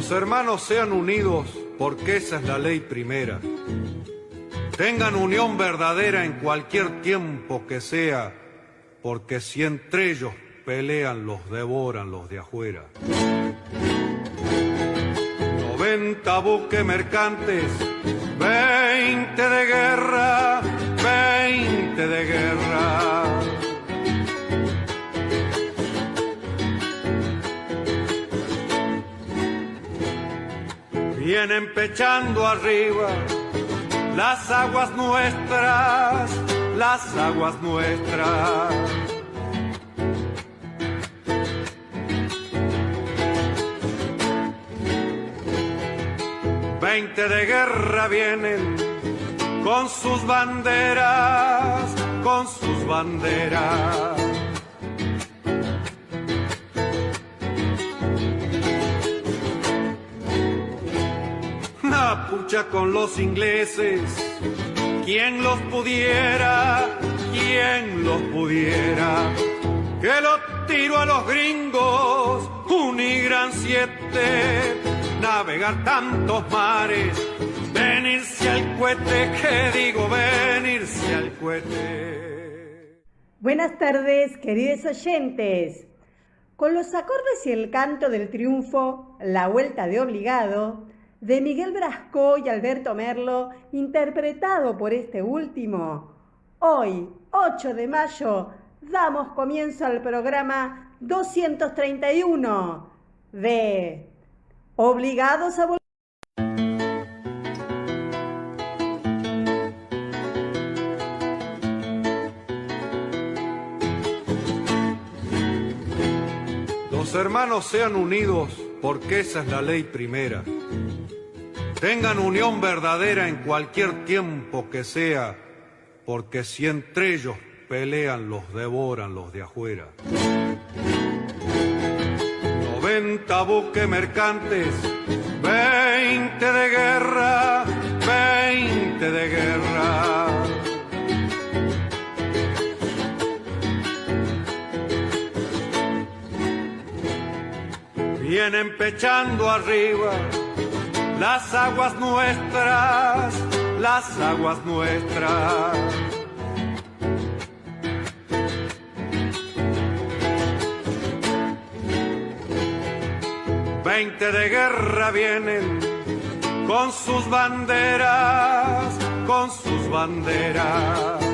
Los hermanos sean unidos porque esa es la ley primera. Tengan unión verdadera en cualquier tiempo que sea, porque si entre ellos pelean, los devoran los de afuera. 90 buques mercantes, 20 de guerra, 20 de guerra. Vienen pechando arriba las aguas nuestras, las aguas nuestras. Veinte de guerra vienen con sus banderas, con sus banderas. Pucha con los ingleses, quien los pudiera, quien los pudiera, que lo tiro a los gringos, Unigran 7, navegar tantos mares, venirse al cohete, que digo venirse al cohete. Buenas tardes, queridos oyentes. Con los acordes y el canto del triunfo, La Vuelta de Obligado, de Miguel Brasco y Alberto Merlo, interpretado por este último, hoy, 8 de mayo, damos comienzo al programa 231 de Obligados a Volver. Los hermanos sean unidos porque esa es la ley primera. Tengan unión verdadera en cualquier tiempo que sea, porque si entre ellos pelean, los devoran los de afuera. 90 buques mercantes, 20 de guerra, 20 de guerra. Vienen pechando arriba las aguas nuestras, las aguas nuestras. Veinte de guerra vienen con sus banderas, con sus banderas.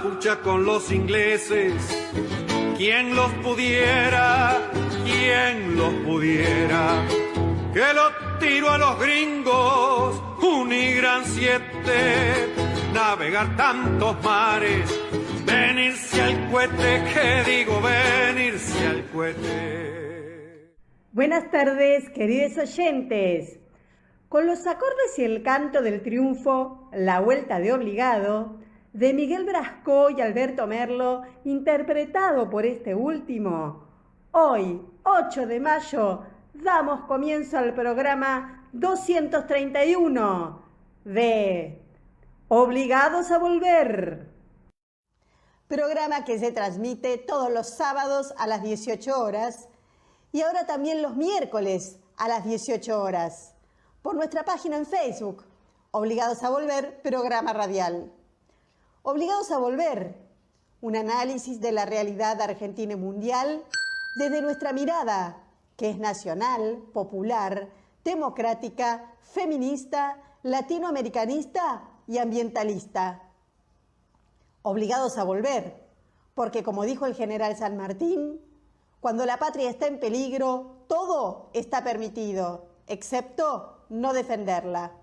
Pucha con los ingleses, quien los pudiera, quien los pudiera, que lo tiro a los gringos, Unigran 7, navegar tantos mares, venirse al cohete, que digo venirse al cohete. Buenas tardes, queridos oyentes. Con los acordes y el canto del triunfo, La Vuelta de Obligado, de Miguel Brasco y Alberto Merlo, interpretado por este último, hoy, 8 de mayo, damos comienzo al programa 231 de Obligados a Volver. Programa que se transmite todos los sábados a las 18 horas y ahora también los miércoles a las 18 horas por nuestra página en Facebook, Obligados a Volver, programa radial. Obligados a Volver, un análisis de la realidad argentina y mundial desde nuestra mirada, que es nacional, popular, democrática, feminista, latinoamericanista y ambientalista. Obligados a volver, porque como dijo el general San Martín, cuando la patria está en peligro, todo está permitido, excepto no defenderla.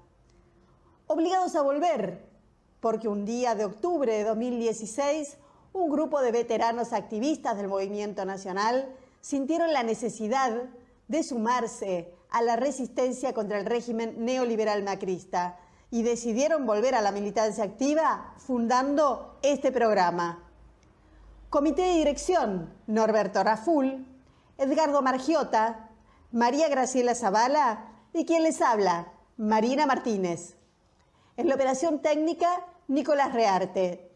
Obligados a volver, porque un día de octubre de 2016, un grupo de veteranos activistas del movimiento nacional sintieron la necesidad de sumarse a la resistencia contra el régimen neoliberal macrista y decidieron volver a la militancia activa fundando este programa. Comité de dirección: Norberto Raful, Edgardo Margiota, María Graciela Zavala y quien les habla, Marina Martínez. En la operación técnica, Nicolás Rearte.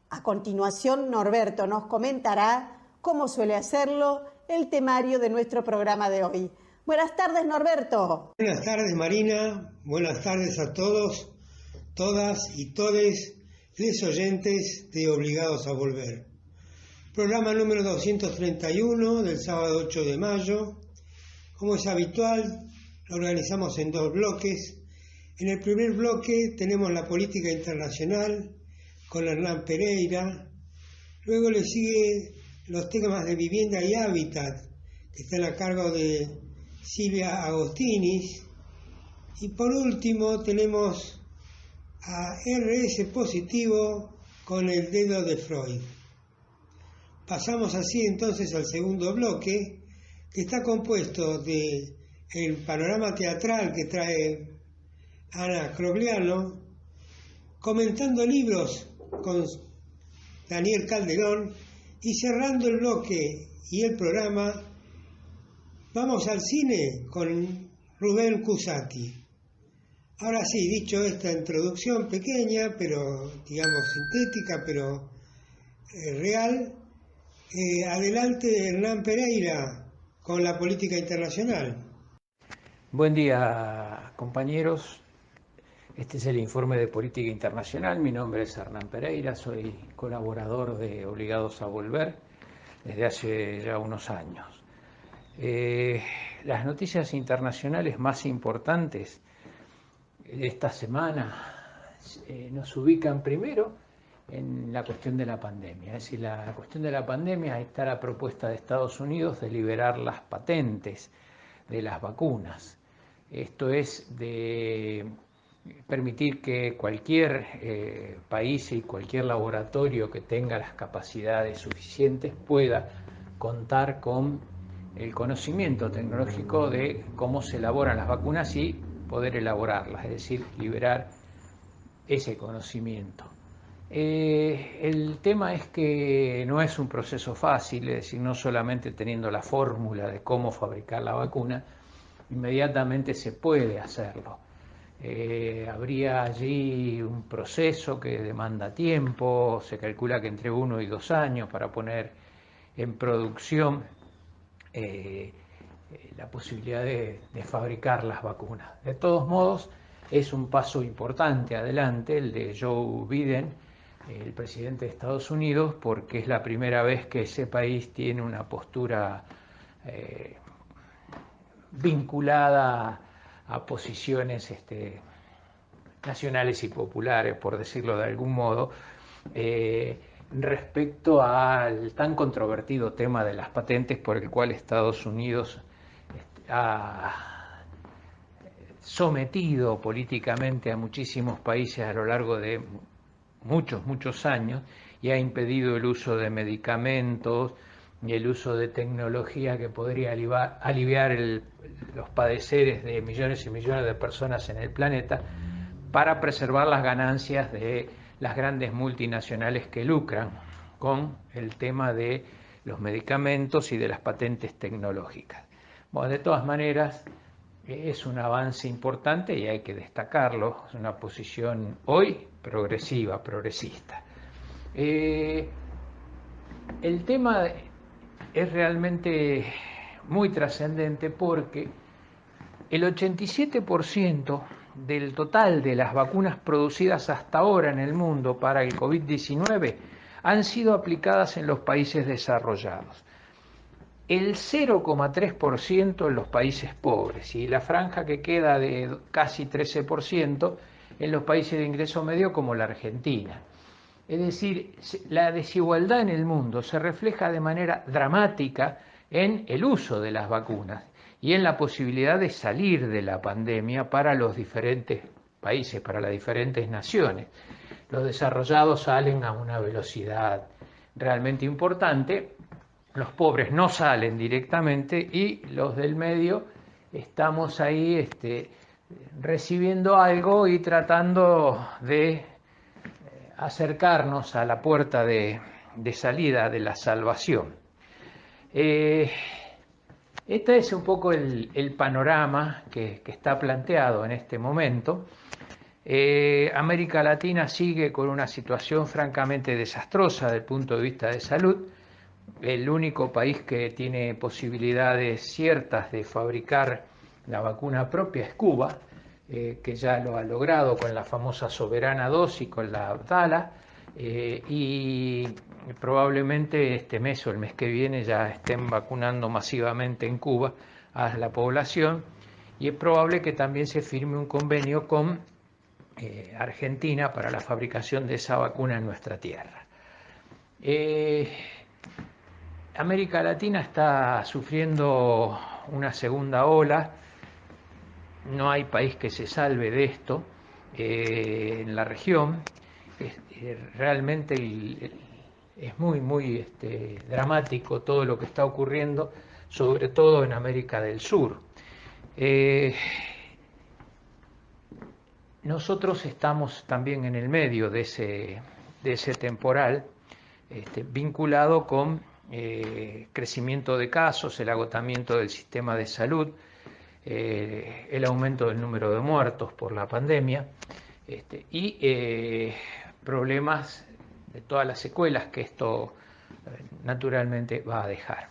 A continuación, Norberto nos comentará, como suele hacerlo, el temario de nuestro programa de hoy. Buenas tardes, Norberto. Buenas tardes, Marina. Buenas tardes a todos, todas y todes les oyentes de Obligados a Volver. Programa número 231 del sábado 8 de mayo. Como es habitual, lo organizamos en dos bloques. En el primer bloque tenemos la política internacional con Hernán Pereira. Luego le sigue los temas de vivienda y hábitat, que están a cargo de Silvia Agostinis. Y por último tenemos a RS positivo con el dedo de Freud. Pasamos así entonces al segundo bloque, que está compuesto de el panorama teatral que trae Ana Crogliano, comentando libros con Daniel Calderón, y cerrando el bloque y el programa, vamos al cine con Rubén Cusati. Ahora sí, dicho esta introducción pequeña, pero digamos sintética, pero real, adelante Hernán Pereira con la política internacional. Buen día, compañeros. Este es el informe de política internacional. Mi nombre es Hernán Pereira, soy colaborador de Obligados a Volver desde hace ya unos años. Las noticias internacionales más importantes de esta semana nos ubican primero en la cuestión de la pandemia. Es decir, la cuestión de la pandemia está la propuesta de Estados Unidos de liberar las patentes de las vacunas. Esto es de permitir que cualquier país y cualquier laboratorio que tenga las capacidades suficientes pueda contar con el conocimiento tecnológico de cómo se elaboran las vacunas y poder elaborarlas, es decir, liberar ese conocimiento. El tema es que no es un proceso fácil, es decir, no solamente teniendo la fórmula de cómo fabricar la vacuna, inmediatamente se puede hacerlo. Habría allí un proceso que demanda tiempo, se calcula que entre 1 y 2 años para poner en producción la posibilidad de fabricar las vacunas. De todos modos, es un paso importante adelante el de Joe Biden, el presidente de Estados Unidos, porque es la primera vez que ese país tiene una postura vinculada a posiciones nacionales y populares, por decirlo de algún modo, respecto al tan controvertido tema de las patentes por el cual Estados Unidos ha sometido políticamente a muchísimos países a lo largo de muchos años y ha impedido el uso de medicamentos y el uso de tecnología que podría aliviar los padeceres de millones y millones de personas en el planeta para preservar las ganancias de las grandes multinacionales que lucran con el tema de los medicamentos y de las patentes tecnológicas. Bueno, de todas maneras, es un avance importante y hay que destacarlo. Es una posición hoy progresiva, progresista. El tema es realmente muy trascendente porque el 87% del total de las vacunas producidas hasta ahora en el mundo para el COVID-19 han sido aplicadas en los países desarrollados. El 0,3% en los países pobres y la franja que queda de casi 13% en los países de ingreso medio como la Argentina. Es decir, la desigualdad en el mundo se refleja de manera dramática en el uso de las vacunas y en la posibilidad de salir de la pandemia para los diferentes países, para las diferentes naciones. Los desarrollados salen a una velocidad realmente importante, los pobres no salen directamente y los del medio estamos ahí recibiendo algo y tratando de acercarnos a la puerta de salida de la salvación. Este es un poco el panorama que está planteado en este momento. América Latina sigue con una situación francamente desastrosa desde el punto de vista de salud. El único país que tiene posibilidades ciertas de fabricar la vacuna propia es Cuba, que ya lo ha logrado con la famosa Soberana 2 y con la Abdala, y probablemente este mes o el mes que viene ya estén vacunando masivamente en Cuba a la población, y es probable que también se firme un convenio con Argentina para la fabricación de esa vacuna en nuestra tierra. América Latina está sufriendo una segunda ola, no hay país que se salve de esto en la región. Realmente es muy dramático todo lo que está ocurriendo, sobre todo en América del Sur. Nosotros estamos también en el medio de ese temporal, vinculado con crecimiento de casos, el agotamiento del sistema de salud, el aumento del número de muertos por la pandemia, y problemas de todas las secuelas que esto naturalmente va a dejar.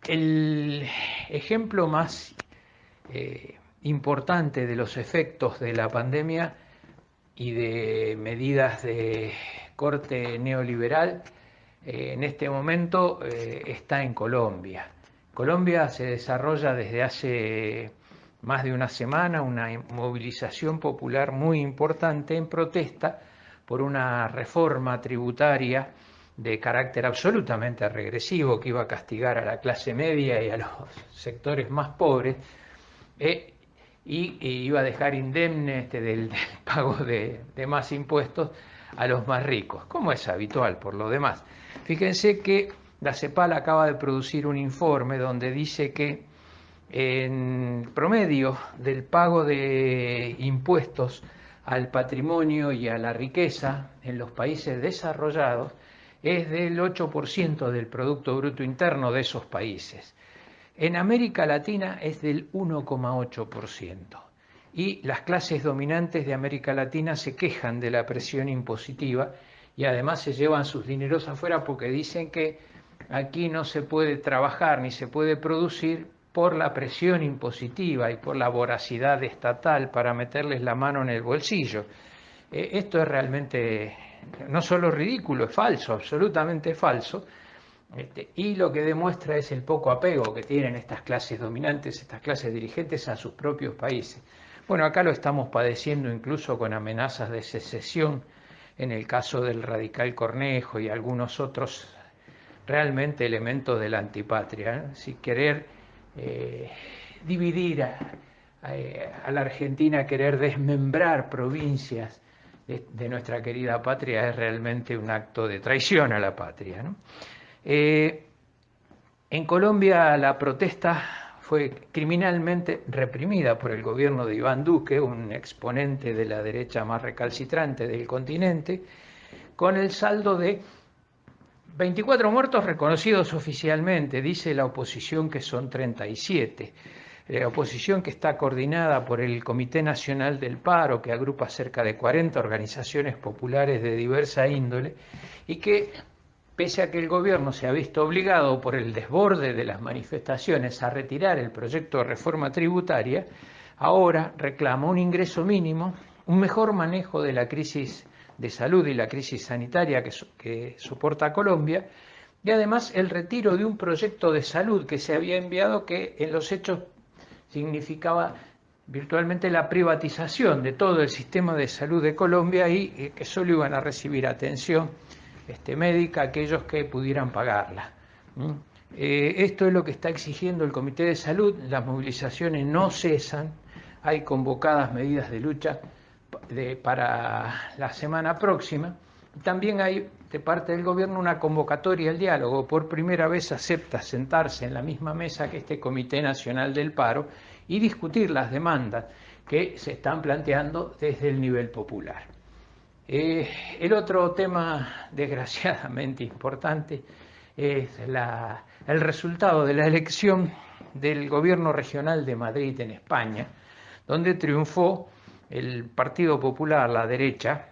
El ejemplo más importante de los efectos de la pandemia y de medidas de corte neoliberal en este momento está en Colombia. Colombia se desarrolla desde hace más de una semana una movilización popular muy importante en protesta por una reforma tributaria de carácter absolutamente regresivo que iba a castigar a la clase media y a los sectores más pobres, y iba a dejar indemne del pago de más impuestos a los más ricos, como es habitual por lo demás. Fíjense que la CEPAL acaba de producir un informe donde dice que en promedio del pago de impuestos al patrimonio y a la riqueza en los países desarrollados es del 8% del Producto Bruto Interno de esos países. En América Latina es del 1,8%. Y las clases dominantes de América Latina se quejan de la presión impositiva y además se llevan sus dineros afuera porque dicen que aquí no se puede trabajar ni se puede producir por la presión impositiva y por la voracidad estatal para meterles la mano en el bolsillo. Esto es realmente no solo ridículo, es falso, absolutamente falso, y lo que demuestra es el poco apego que tienen estas clases dominantes, estas clases dirigentes a sus propios países. Bueno, acá lo estamos padeciendo incluso con amenazas de secesión en el caso del radical Cornejo y algunos otros realmente elementos de la antipatria, Si querer dividir a la Argentina, querer desmembrar provincias de nuestra querida patria es realmente un acto de traición a la patria, En Colombia la protesta fue criminalmente reprimida por el gobierno de Iván Duque, un exponente de la derecha más recalcitrante del continente, con el saldo de 24 muertos reconocidos oficialmente, dice la oposición que son 37. La oposición, que está coordinada por el Comité Nacional del Paro, que agrupa cerca de 40 organizaciones populares de diversa índole, y que, pese a que el gobierno se ha visto obligado por el desborde de las manifestaciones a retirar el proyecto de reforma tributaria, ahora reclama un ingreso mínimo, un mejor manejo de la crisis de salud y la crisis sanitaria que soporta Colombia, y además el retiro de un proyecto de salud que se había enviado, que en los hechos significaba virtualmente la privatización de todo el sistema de salud de Colombia y que solo iban a recibir atención médica aquellos que pudieran pagarla. Esto es lo que está exigiendo el Comité de Salud. Las movilizaciones no cesan, hay convocadas medidas de lucha para la semana próxima. También hay de parte del gobierno una convocatoria al diálogo. Por primera vez acepta sentarse en la misma mesa que este Comité Nacional del Paro y discutir las demandas que se están planteando desde el nivel popular. El otro tema desgraciadamente importante es el resultado de la elección del gobierno regional de Madrid en España, donde triunfó el Partido Popular, la derecha,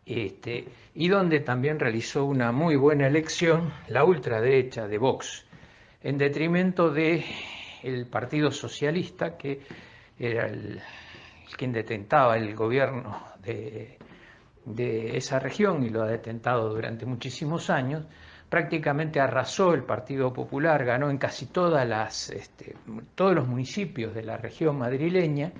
y donde también realizó una muy buena elección la ultraderecha de Vox, en detrimento del Partido Socialista, que era quien detentaba el gobierno de esa región y lo ha detentado durante muchísimos años. Prácticamente arrasó el Partido Popular, ganó en casi todos los municipios de la región madrileña,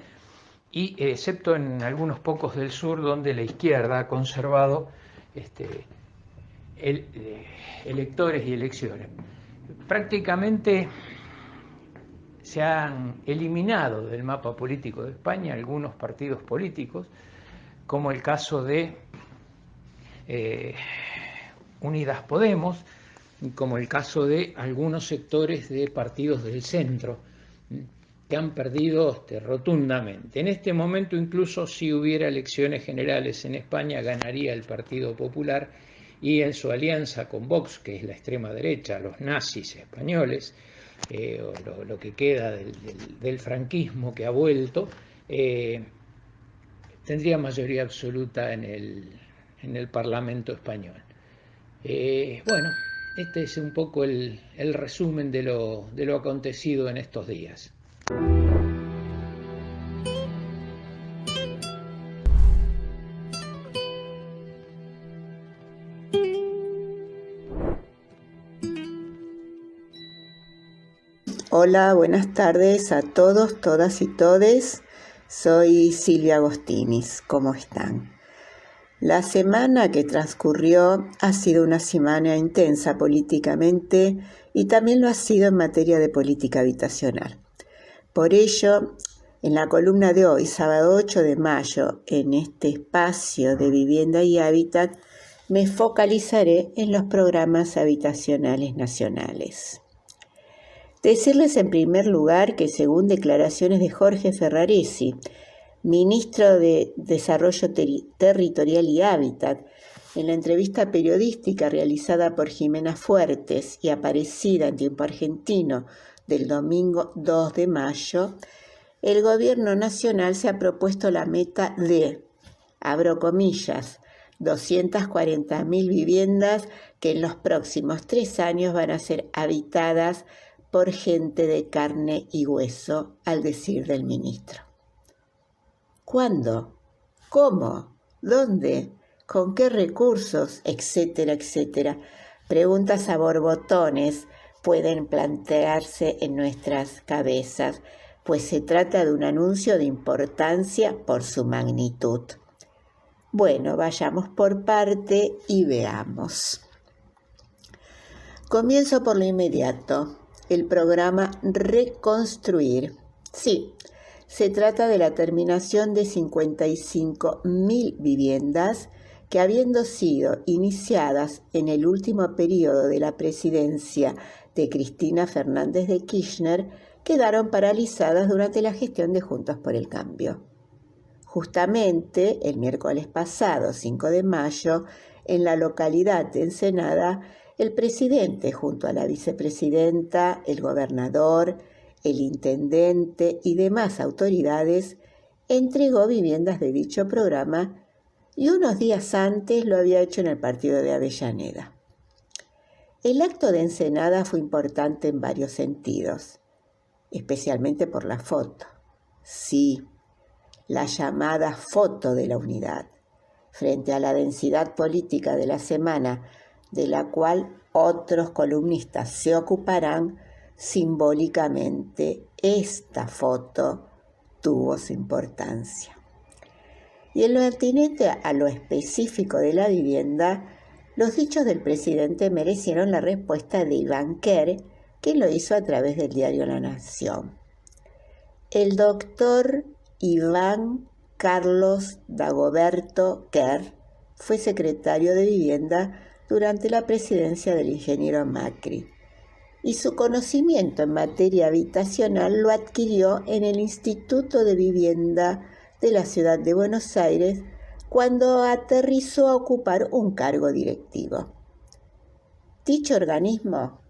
y excepto en algunos pocos del sur, donde la izquierda ha conservado electores y elecciones. Prácticamente se han eliminado del mapa político de España algunos partidos políticos, como el caso de Unidas Podemos, como el caso de algunos sectores de partidos del centro, que han perdido rotundamente. En este momento, incluso si hubiera elecciones generales en España, ganaría el Partido Popular, y en su alianza con Vox, que es la extrema derecha, los nazis españoles, o lo que queda del franquismo que ha vuelto, tendría mayoría absoluta en el Parlamento español. Bueno, este es un poco el resumen de lo acontecido en estos días. Hola, buenas tardes a todos, todas y todes. Soy Silvia Agostinis. ¿Cómo están? La semana que transcurrió ha sido una semana intensa políticamente y también lo ha sido en materia de política habitacional. Por ello, en la columna de hoy, sábado 8 de mayo, en este espacio de vivienda y hábitat, me focalizaré en los programas habitacionales nacionales. Decirles en primer lugar que, según declaraciones de Jorge Ferraresi, ministro de Desarrollo Territorial y Hábitat, en la entrevista periodística realizada por Jimena Fuertes y aparecida en Tiempo Argentino del domingo 2 de mayo, el gobierno nacional se ha propuesto la meta de, abro comillas, 240.000 viviendas que en los próximos 3 años van a ser habitadas por gente de carne y hueso, al decir del ministro. ¿Cuándo? ¿Cómo? ¿Dónde? ¿Con qué recursos? Etcétera, etcétera. Preguntas a borbotones pueden plantearse en nuestras cabezas, pues se trata de un anuncio de importancia por su magnitud. Bueno, vayamos por parte y veamos. Comienzo por lo inmediato. El programa Reconstruir. Sí, se trata de la terminación de 55.000 viviendas que, habiendo sido iniciadas en el último periodo de la presidencia de Cristina Fernández de Kirchner, quedaron paralizadas durante la gestión de Juntos por el Cambio. Justamente el miércoles pasado, 5 de mayo, en la localidad de Ensenada, el presidente, junto a la vicepresidenta, el gobernador, el intendente y demás autoridades, entregó viviendas de dicho programa, y unos días antes lo había hecho en el partido de Avellaneda. El acto de Ensenada fue importante en varios sentidos, especialmente por la foto. Sí, la llamada foto de la unidad, frente a la densidad política de la semana, de la cual otros columnistas se ocuparán. Simbólicamente, esta foto tuvo su importancia. Y en lo pertinente a lo específico de la vivienda, los dichos del presidente merecieron la respuesta de Iván Kerr, que lo hizo a través del diario La Nación. El doctor Iván Carlos Dagoberto Kerr fue secretario de Vivienda durante la presidencia del ingeniero Macri, y su conocimiento en materia habitacional lo adquirió en el Instituto de Vivienda de la Ciudad de Buenos Aires cuando aterrizó a ocupar un cargo directivo. Dicho organismo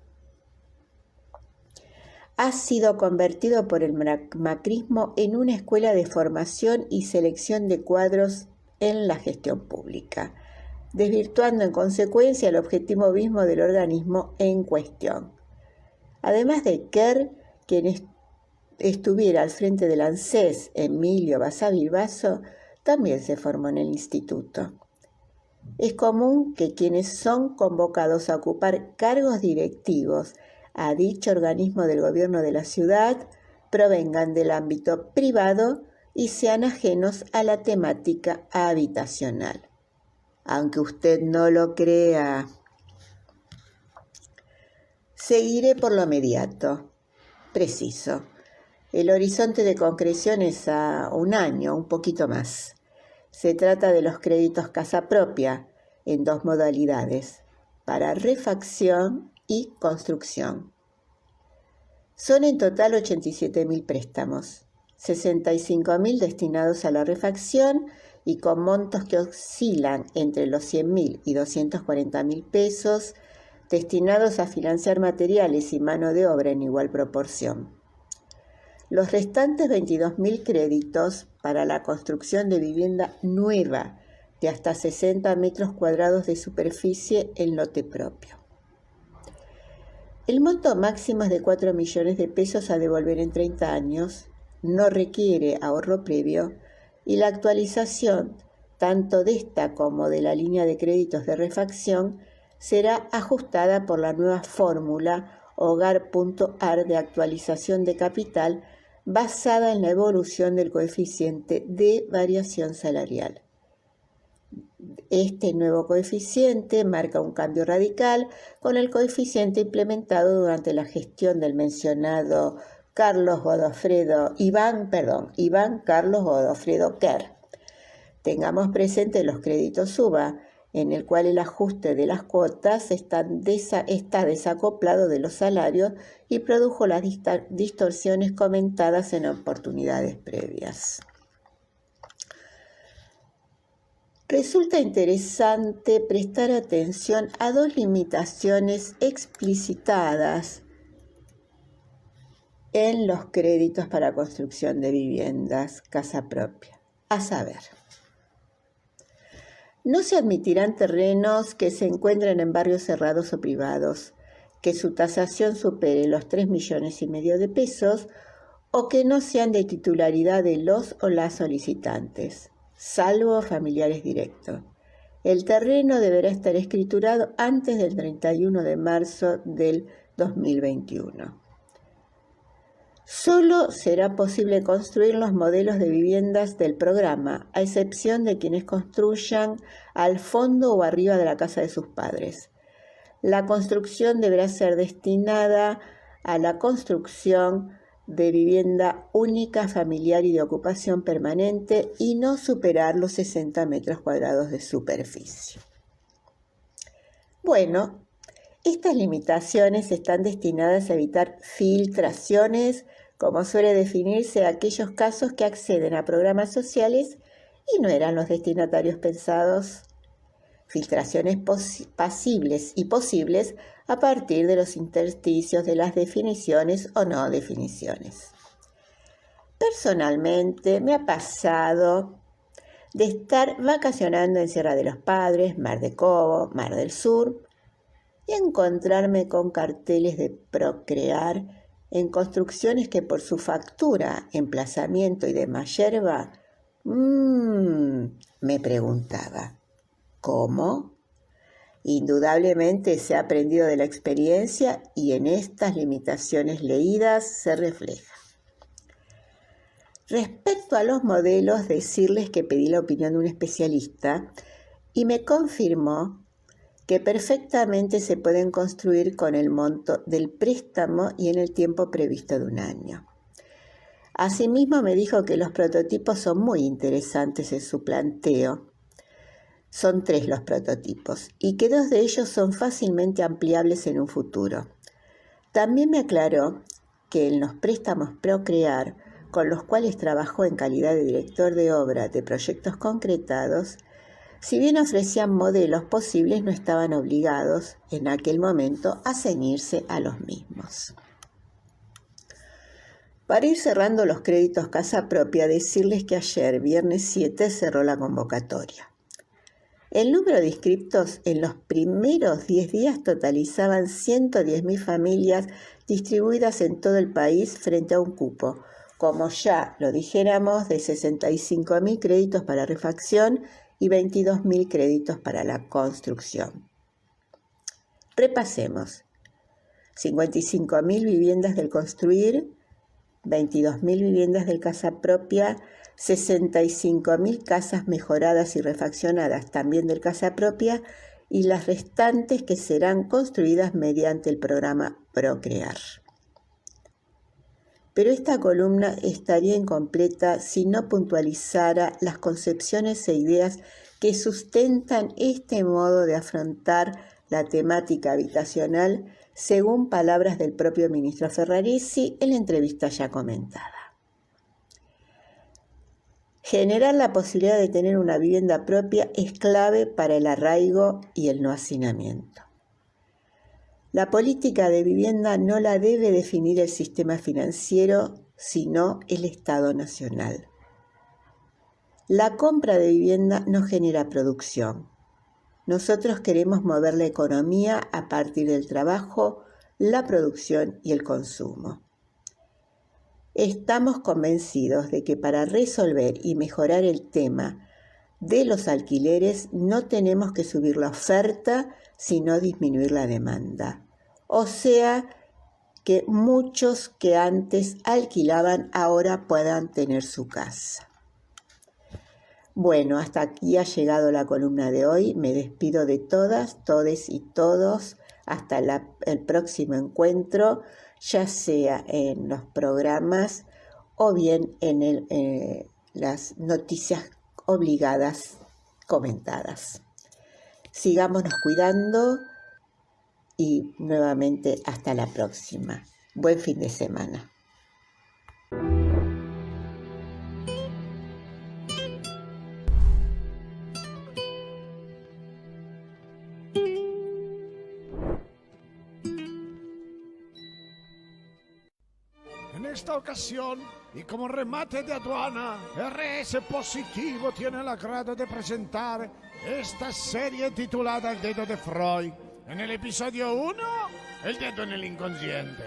ha sido convertido por el macrismo en una escuela de formación y selección de cuadros en la gestión pública, desvirtuando en consecuencia el objetivo mismo del organismo en cuestión. Además de Kerr, quien estuviera al frente del ANSES, Emilio Basavilbaso, también se formó en el instituto. Es común que quienes son convocados a ocupar cargos directivos a dicho organismo del gobierno de la ciudad provengan del ámbito privado y sean ajenos a la temática habitacional. Aunque usted no lo crea. Seguiré por lo inmediato, preciso. El horizonte de concreción es a un año, un poquito más. Se trata de los créditos casa propia en dos modalidades, para refacción y construcción. Son en total 87.000 préstamos, 65.000 destinados a la refacción y con montos que oscilan entre los 100.000 y 240.000 pesos, destinados a financiar materiales y mano de obra en igual proporción. Los restantes 22.000 créditos para la construcción de vivienda nueva de hasta 60 metros cuadrados de superficie en lote propio. El monto máximo es de 4 millones de pesos a devolver en 30 años, no requiere ahorro previo y la actualización, tanto de esta como de la línea de créditos de refacción, será ajustada por la nueva fórmula Hogar.ar de actualización de capital basada en la evolución del coeficiente de variación salarial. Este nuevo coeficiente marca un cambio radical con el coeficiente implementado durante la gestión del mencionado Iván Carlos Godofredo Kerr. Tengamos presente los créditos UVA, en el cual el ajuste de las cuotas está desacoplado de los salarios y produjo las distorsiones comentadas en oportunidades previas. Resulta interesante prestar atención a dos limitaciones explicitadas en los créditos para construcción de viviendas casa propia, a saber, no se admitirán terrenos que se encuentren en barrios cerrados o privados, que su tasación supere los 3,5 millones de pesos o que no sean de titularidad de los o las solicitantes, salvo familiares directos. El terreno deberá estar escriturado antes del 31 de marzo del 2021. Solo será posible construir los modelos de viviendas del programa, a excepción de quienes construyan al fondo o arriba de la casa de sus padres. La construcción deberá ser destinada a la construcción de vivienda única, familiar y de ocupación permanente y no superar los 60 metros cuadrados de superficie. Bueno, estas limitaciones están destinadas a evitar filtraciones, como suele definirse aquellos casos que acceden a programas sociales y no eran los destinatarios pensados. Filtraciones pasibles y posibles a partir de los intersticios de las definiciones o no definiciones. Personalmente me ha pasado de estar vacacionando en Sierra de los Padres, Mar de Cobo, Mar del Sur, y encontrarme con carteles de Procrear en construcciones que por su factura, emplazamiento y demás yerba, me preguntaba, ¿cómo? Indudablemente se ha aprendido de la experiencia y en estas limitaciones leídas se refleja. Respecto a los modelos, decirles que pedí la opinión de un especialista y me confirmó que perfectamente se pueden construir con el monto del préstamo y en el tiempo previsto de 1 año. Asimismo me dijo que los prototipos son muy interesantes en su planteo. Son 3 los prototipos y que 2 de ellos son fácilmente ampliables en un futuro. También me aclaró que en los préstamos Procrear, con los cuales trabajó en calidad de director de obra de proyectos concretados, si bien ofrecían modelos posibles, no estaban obligados en aquel momento a ceñirse a los mismos. Para ir cerrando los créditos casa propia, decirles que ayer, viernes 7, cerró la convocatoria. El número de inscriptos en los primeros 10 días totalizaban 110.000 familias distribuidas en todo el país frente a un cupo, como ya lo dijéramos, de 65.000 créditos para refacción y 22.000 créditos para la construcción. Repasemos. 55.000 viviendas del construir, 22.000 viviendas del casa propia, 65.000 casas mejoradas y refaccionadas también del casa propia y las restantes que serán construidas mediante el programa Procrear. Pero esta columna estaría incompleta si no puntualizara las concepciones e ideas que sustentan este modo de afrontar la temática habitacional, según palabras del propio ministro Ferraresi en la entrevista ya comentada. Generar la posibilidad de tener una vivienda propia es clave para el arraigo y el no hacinamiento. La política de vivienda no la debe definir el sistema financiero, sino el Estado Nacional. La compra de vivienda no genera producción. Nosotros queremos mover la economía a partir del trabajo, la producción y el consumo. Estamos convencidos de que para resolver y mejorar el tema de los alquileres no tenemos que subir la oferta, sino disminuir la demanda. O sea, que muchos que antes alquilaban ahora puedan tener su casa. Bueno, hasta aquí ha llegado la columna de hoy. Me despido de todas, todes y todos. Hasta el próximo encuentro, ya sea en los programas o bien en las noticias obligadas comentadas. Sigámonos cuidando y nuevamente hasta la próxima. Buen fin de semana. En esta ocasión, y como remate de aduana, RS Positivo tiene el agrado de presentar esta serie titulada El dedo de Freud. En el episodio 1, el dedo en el inconsciente.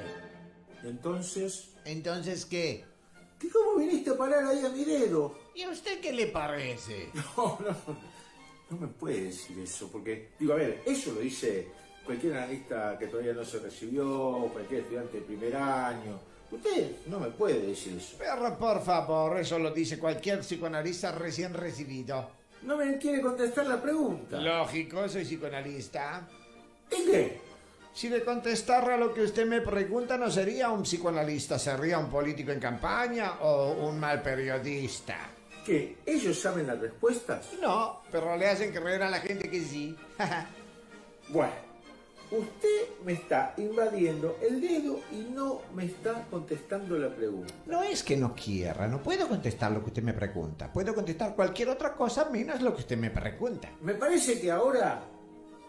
Entonces, ¿Entonces qué? ¿qué cómo viniste a parar ahí a mi dedo? ¿Y a usted qué le parece? No me puede decir eso, porque, digo, a ver, eso lo dice cualquier analista que todavía no se recibió, cualquier estudiante de primer año. Usted no me puede decir eso. Pero por favor, eso lo dice cualquier psicoanalista recién recibido. No me quiere contestar la pregunta. Lógico, soy psicoanalista. ¿Y qué? Si de contestar a lo que usted me pregunta no sería un psicoanalista, sería un político en campaña o un mal periodista. ¿Qué? ¿Ellos saben las respuestas? No, pero le hacen creer a la gente que sí. Bueno, usted me está invadiendo el dedo y no me está contestando la pregunta. No es que no quiera, no puedo contestar lo que usted me pregunta. Puedo contestar cualquier otra cosa menos lo que usted me pregunta. Me parece que ahora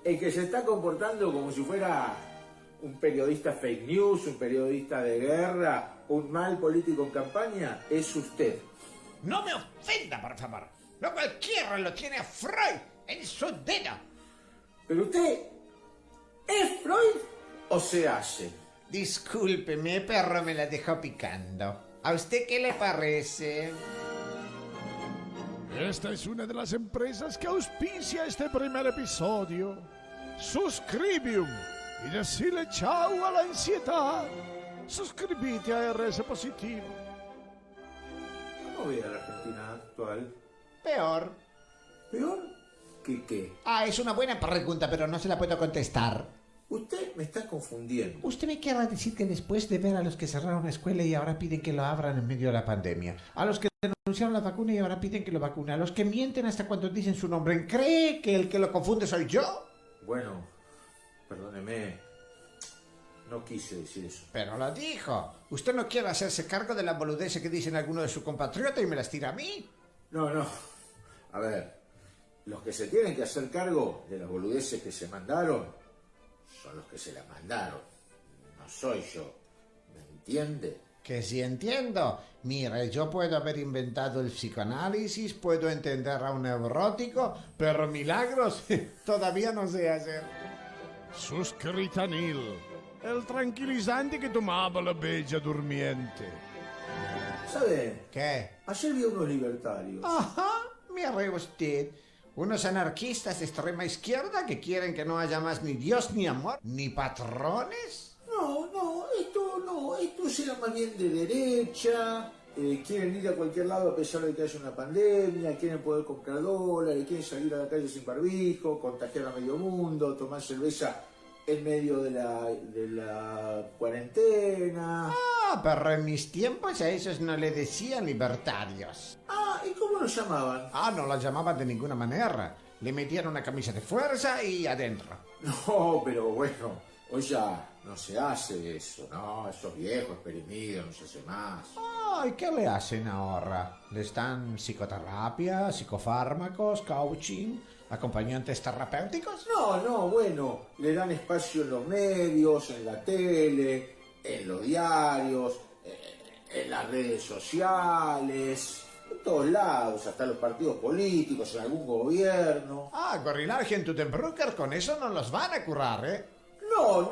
el que se está comportando como si fuera un periodista fake news, un periodista de guerra, un mal político en campaña, es usted. No me ofenda, por favor. No cualquiera lo tiene a Freud en su dedo. Pero usted, ¿es Freud o se hace? Discúlpeme, perro me la dejó picando. ¿A usted qué le parece? Esta es una de las empresas que auspicia este primer episodio. Suscribium y decirle chao a la ansiedad. Suscríbete a RS Positivo. ¿Cómo ve a la Argentina actual? Peor. ¿Peor que qué? Ah, es una buena pregunta, pero no se la puedo contestar. Usted me está confundiendo. ¿Usted me quiere decir que después de ver a los que cerraron la escuela y ahora piden que lo abran en medio de la pandemia, a los que denunciaron la vacuna y ahora piden que lo vacunen, a los que mienten hasta cuando dicen su nombre, ¿cree que el que lo confunde soy yo? Bueno, perdóneme, no quise decir eso. Pero lo dijo. ¿Usted no quiere hacerse cargo de la boludez que dicen algunos de sus compatriotas y me las tira a mí? No. A ver, los que se tienen que hacer cargo de las boludeces que se mandaron son los que se las mandaron. No soy yo. ¿Me entiende? Que sí entiendo. Mira, yo puedo haber inventado el psicoanálisis, puedo entender a un neurótico, pero milagros todavía no sé hacer. Suscritanil, el tranquilizante que tomaba la bella durmiente. ¿Sabe? ¿Qué? Ayer vi a unos libertarios. Ajá, mire usted. Unos anarquistas de extrema izquierda que quieren que no haya más ni Dios ni amor, ni patrones. Esto será más bien de derecha, quieren ir a cualquier lado a pesar de que haya una pandemia, quieren poder comprar dólares, quieren salir a la calle sin barbijo, contagiar a medio mundo, tomar cerveza en medio de la cuarentena. Ah, pero en mis tiempos a esos no le decían libertarios. Ah, ¿y cómo los llamaban? Ah, no los llamaban de ninguna manera. Le metían una camisa de fuerza y adentro. No, pero bueno, hoy ya no se hace eso, ¿no? Esos viejos exprimidos no se hace más. Ay, ¿qué le hacen ahora? ¿Les dan psicoterapia, psicofármacos, coaching, acompañantes terapéuticos? No, bueno, le dan espacio en los medios, en la tele, en los diarios, en las redes sociales, en todos lados, hasta los partidos políticos, en algún gobierno. Ah, Gorilargen Tutenbrucker, con eso no los van a curar, ¿eh? No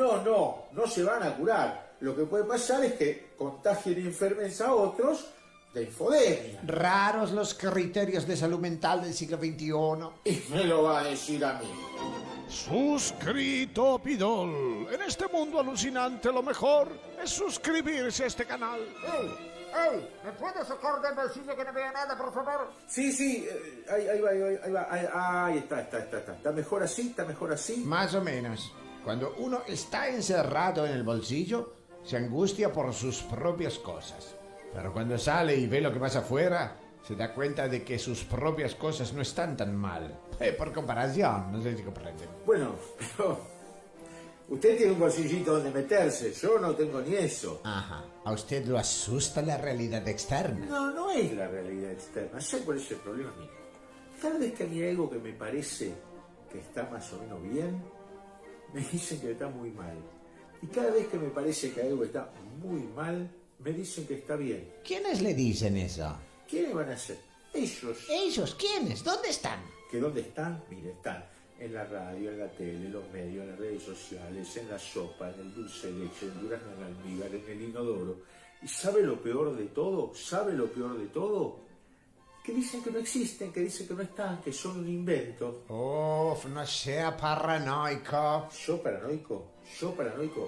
se van a curar. Lo que puede pasar es que contagien y enfermen a otros de infodemia. Raros los criterios de salud mental del siglo XXI. Y me lo va a decir a mí. Suscrito Pidol. En este mundo alucinante lo mejor es suscribirse a este canal. ¡Ey! ¿Me puedes sacar del bolsillo que no veo nada, por favor? Sí, ahí va. Ahí está. ¿Está mejor así? ¿Está mejor así? Más o menos. Cuando uno está encerrado en el bolsillo, se angustia por sus propias cosas. Pero cuando sale y ve lo que pasa afuera, se da cuenta de que sus propias cosas no están tan mal. Por comparación, no sé si comprenden. Bueno, pero usted tiene un bolsillito donde meterse, yo no tengo ni eso. Ajá, ¿a usted lo asusta la realidad externa? No es la realidad externa, ¿sabe cuál es el problema? Mira, cada vez que hay algo que me parece que está más o menos bien, me dicen que está muy mal. Y cada vez que me parece que algo está muy mal, me dicen que está bien. ¿Quiénes le dicen eso? ¿Quiénes van a ser? Ellos. ¿Ellos? ¿Quiénes? ¿Dónde están? ¿Que dónde están? Mire, están en la radio, en la tele, en los medios, en las redes sociales, en la sopa, en el dulce de leche, en el durazno en almíbar, en el inodoro. ¿Y sabe lo peor de todo? Que dicen que no existen, que dicen que no están, que son un invento. Uf, no sea paranoico. ¿Yo paranoico?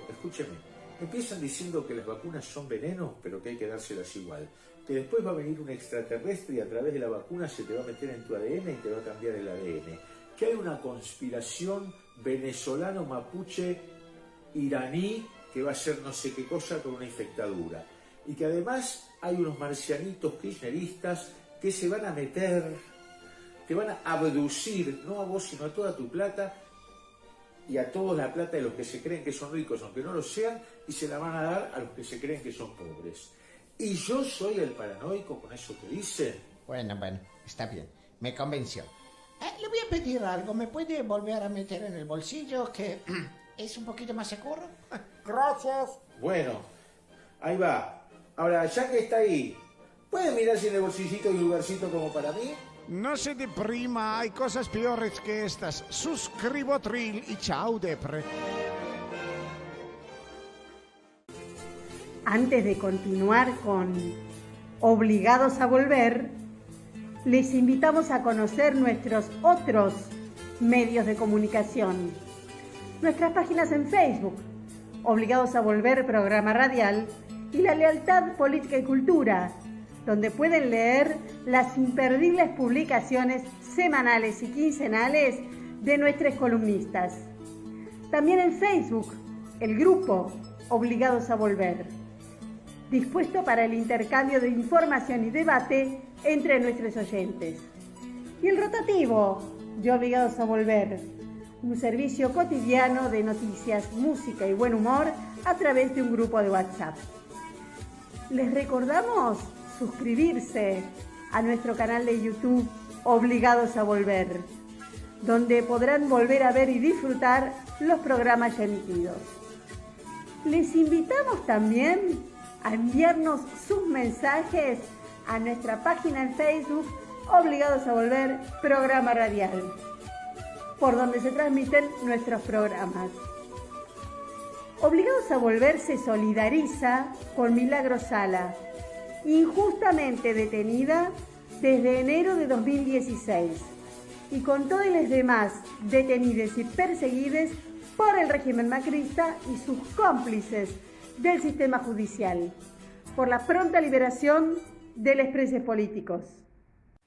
Escúcheme. Empiezan diciendo que las vacunas son venenos, pero que hay que dárselas igual. Que después va a venir un extraterrestre y a través de la vacuna se te va a meter en tu ADN y te va a cambiar el ADN. Que hay una conspiración venezolano-mapuche-iraní que va a hacer no sé qué cosa con una infectadura. Y que además hay unos marcianitos kirchneristas que se van a meter, te van a abducir, no a vos sino a toda tu plata y a toda la plata de los que se creen que son ricos aunque no lo sean, y se la van a dar a los que se creen que son pobres. ¿Y yo soy el paranoico con eso que dice? Bueno, está bien, me convenció. Le voy a pedir algo, ¿me puede volver a meter en el bolsillo que es un poquito más seguro? Gracias. Bueno, ahí va. Ahora, ya que está ahí, ¿puede mirar si en el bolsillito hay un lugarcito como para mí? No se deprima, hay cosas peores que estas. Suscribotril y chao depre. Antes de continuar con Obligados a Volver, les invitamos a conocer nuestros otros medios de comunicación. Nuestras páginas en Facebook, Obligados a Volver, programa radial, y La Lealtad, Política y Cultura, donde pueden leer las imperdibles publicaciones semanales y quincenales de nuestros columnistas. También en Facebook, el grupo Obligados a Volver, dispuesto para el intercambio de información y debate entre nuestros oyentes. Y el rotativo de Obligados a Volver, un servicio cotidiano de noticias, música y buen humor a través de un grupo de WhatsApp. Les recordamos suscribirse a nuestro canal de YouTube Obligados a Volver, donde podrán volver a ver y disfrutar los programas ya emitidos. Les invitamos también a enviarnos sus mensajes a nuestra página en Facebook Obligados a Volver, programa radial, por donde se transmiten nuestros programas. Obligados a Volver se solidariza con Milagros Sala, injustamente detenida desde enero de 2016, y con todos los demás detenidos y perseguidos por el régimen macrista y sus cómplices del sistema judicial, por la pronta liberación de los presos políticos.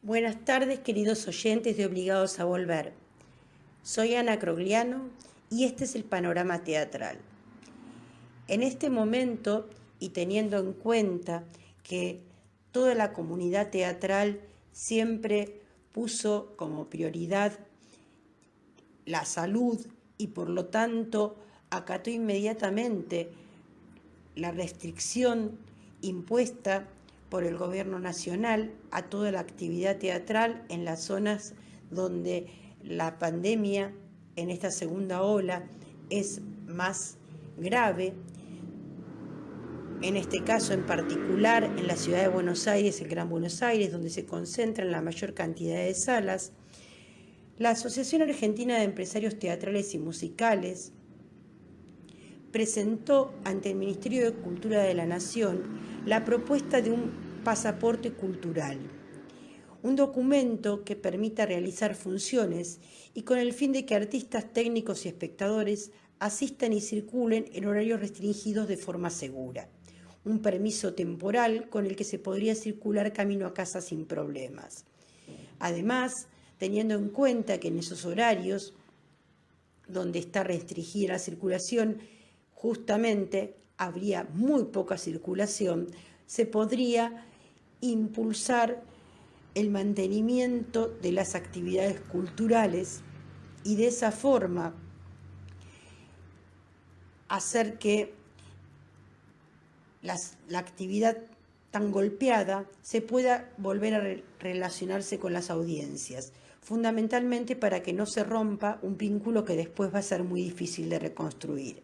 Buenas tardes, queridos oyentes de Obligados a Volver. Soy Ana Crogliano y este es el panorama teatral. En este momento, y teniendo en cuenta que toda la comunidad teatral siempre puso como prioridad la salud y por lo tanto acató inmediatamente la restricción impuesta por el gobierno nacional a toda la actividad teatral en las zonas donde la pandemia en esta segunda ola es más grave. En este caso en particular en la ciudad de Buenos Aires, el Gran Buenos Aires, donde se concentran la mayor cantidad de salas, la Asociación Argentina de Empresarios Teatrales y Musicales presentó ante el Ministerio de Cultura de la Nación la propuesta de un pasaporte cultural, un documento que permita realizar funciones y con el fin de que artistas, técnicos y espectadores asistan y circulen en horarios restringidos de forma segura, un permiso temporal con el que se podría circular camino a casa sin problemas. Además, teniendo en cuenta que en esos horarios donde está restringida la circulación, justamente habría muy poca circulación, se podría impulsar el mantenimiento de las actividades culturales y de esa forma hacer que la actividad tan golpeada se pueda volver a relacionarse con las audiencias, fundamentalmente para que no se rompa un vínculo que después va a ser muy difícil de reconstruir.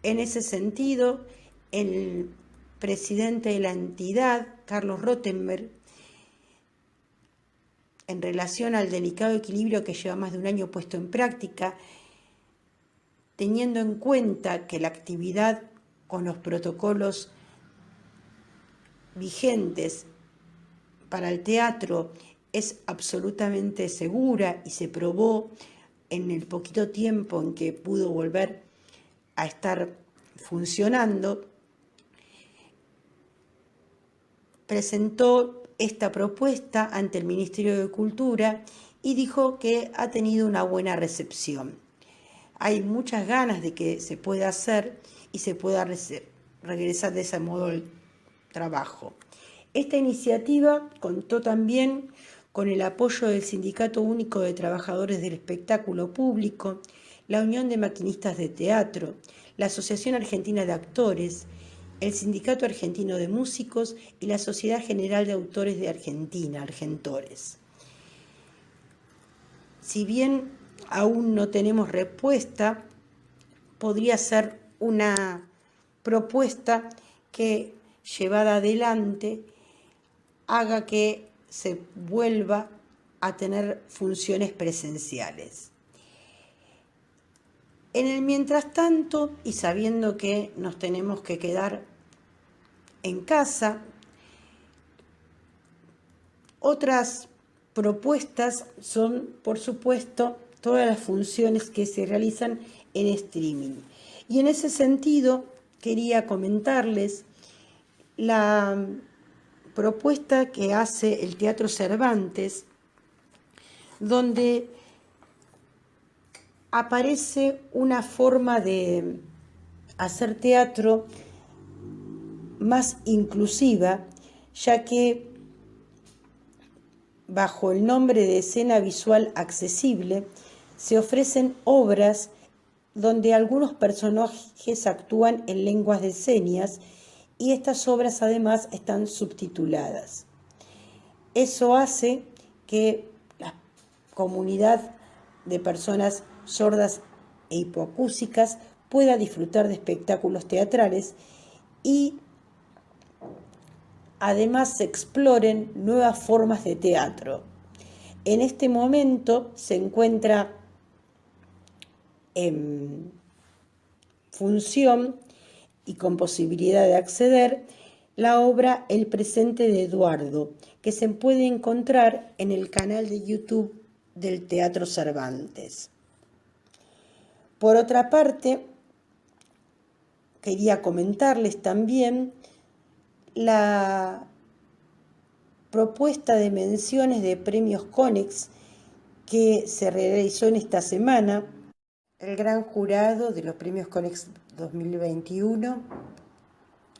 En ese sentido, el presidente de la entidad, Carlos Rottenberg, en relación al delicado equilibrio que lleva más de un año puesto en práctica, teniendo en cuenta que la actividad con los protocolos vigentes para el teatro es absolutamente segura y se probó en el poquito tiempo en que pudo volver a estar funcionando, presentó esta propuesta ante el Ministerio de Cultura y dijo que ha tenido una buena recepción. Hay muchas ganas de que se pueda hacer y se pueda regresar de ese modo al trabajo. Esta iniciativa contó también con el apoyo del Sindicato Único de Trabajadores del Espectáculo Público, la Unión de Maquinistas de Teatro, la Asociación Argentina de Actores, el Sindicato Argentino de Músicos y la Sociedad General de Autores de Argentina, Argentores. Si bien aún no tenemos respuesta, podría ser una propuesta que, llevada adelante, haga que se vuelva a tener funciones presenciales. En el mientras tanto, y sabiendo que nos tenemos que quedar en casa, otras propuestas son, por supuesto, todas las funciones que se realizan en streaming. Y en ese sentido, quería comentarles la propuesta que hace el Teatro Cervantes, donde aparece una forma de hacer teatro más inclusiva, ya que bajo el nombre de escena visual accesible se ofrecen obras donde algunos personajes actúan en lenguas de señas y estas obras además están subtituladas. Eso hace que la comunidad de personas sordas e hipoacúsicas pueda disfrutar de espectáculos teatrales y además se exploren nuevas formas de teatro. En este momento se encuentra en función y con posibilidad de acceder la obra El presente de Eduardo, que se puede encontrar en el canal de YouTube del Teatro Cervantes. Por otra parte, quería comentarles también la propuesta de menciones de premios Conex que se realizó en esta semana. El gran jurado de los premios Conex 2021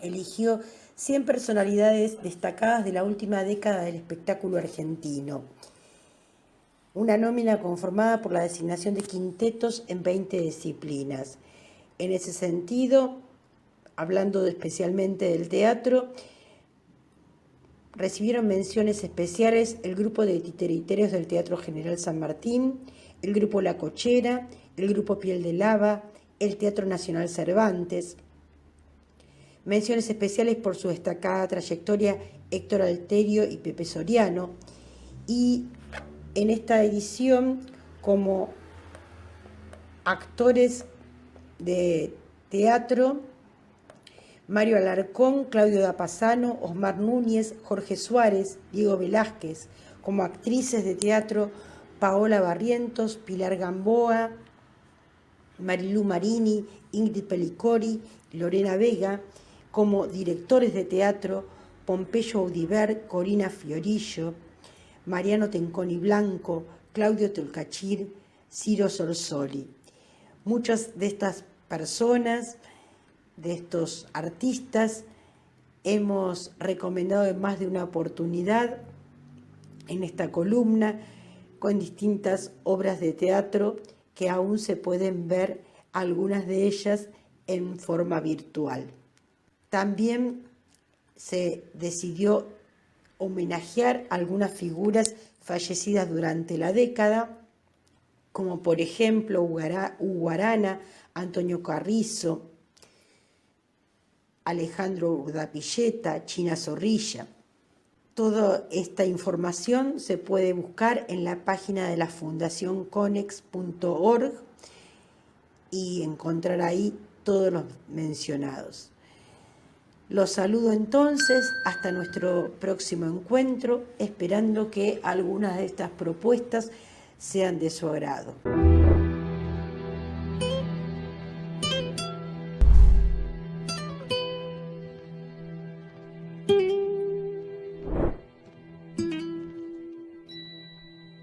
eligió 100 personalidades destacadas de la última década del espectáculo argentino. Una nómina conformada por la designación de quintetos en 20 disciplinas. En ese sentido, hablando especialmente del teatro, recibieron menciones especiales el grupo de titiriteros del Teatro General San Martín, el grupo La Cochera, el grupo Piel de Lava, el Teatro Nacional Cervantes. Menciones especiales por su destacada trayectoria Héctor Alterio y Pepe Soriano. Y en esta edición, como actores de teatro, Mario Alarcón, Claudio Dapasano, Osmar Núñez, Jorge Suárez, Diego Velázquez. Como actrices de teatro, Paola Barrientos, Pilar Gamboa, Marilú Marini, Ingrid Pellicori, Lorena Vega. Como directores de teatro, Pompeyo Audiver, Corina Fiorillo, Mariano Tenconi Blanco, Claudio Tolcachir, Ciro Sorsoli. Muchas de estas personas, de estos artistas, hemos recomendado en más de una oportunidad en esta columna con distintas obras de teatro que aún se pueden ver, algunas de ellas en forma virtual. También se decidió homenajear algunas figuras fallecidas durante la década, como por ejemplo Hugo Arana, Antonio Carrizo, Alejandro Urdapilleta, China Zorrilla. Toda esta información se puede buscar en la página de la Fundación Conex.org y encontrar ahí todos los mencionados. Los saludo entonces hasta nuestro próximo encuentro, esperando que algunas de estas propuestas sean de su agrado.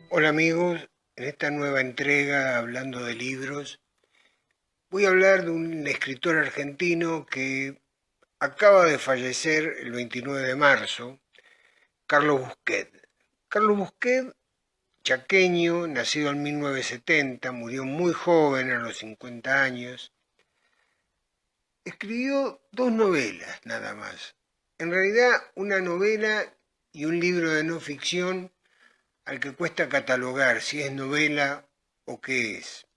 Hola amigos, en esta nueva entrega hablando de libros, voy a hablar de un escritor argentino que acaba de fallecer el 29 de marzo, Carlos Busquet. Carlos Busquet, chaqueño, nacido en 1970, murió muy joven, a los 50 años. Escribió 2 novelas nada más. En realidad, una novela y un libro de no ficción al que cuesta catalogar si es novela o qué es,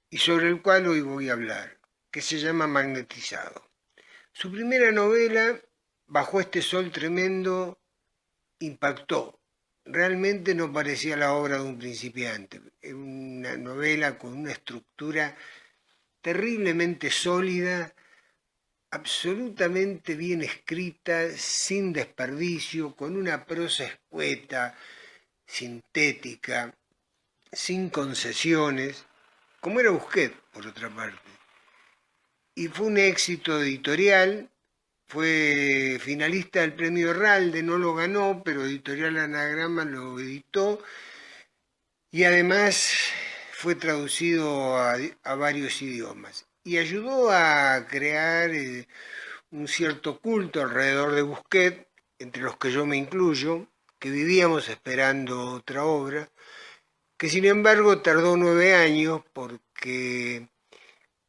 y sobre el cual hoy voy a hablar, que se llama Magnetizado. Su primera novela, Bajo este sol tremendo, impactó. Realmente no parecía la obra de un principiante. Era una novela con una estructura terriblemente sólida, absolutamente bien escrita, sin desperdicio, con una prosa escueta, sintética, sin concesiones, como era Busquet, por otra parte. Y fue un éxito editorial, fue finalista del premio Herralde, no lo ganó, pero Editorial Anagrama lo editó, y además fue traducido a varios idiomas. Y ayudó a crear un cierto culto alrededor de Busquet, entre los que yo me incluyo, que vivíamos esperando otra obra, que sin embargo tardó 9 años porque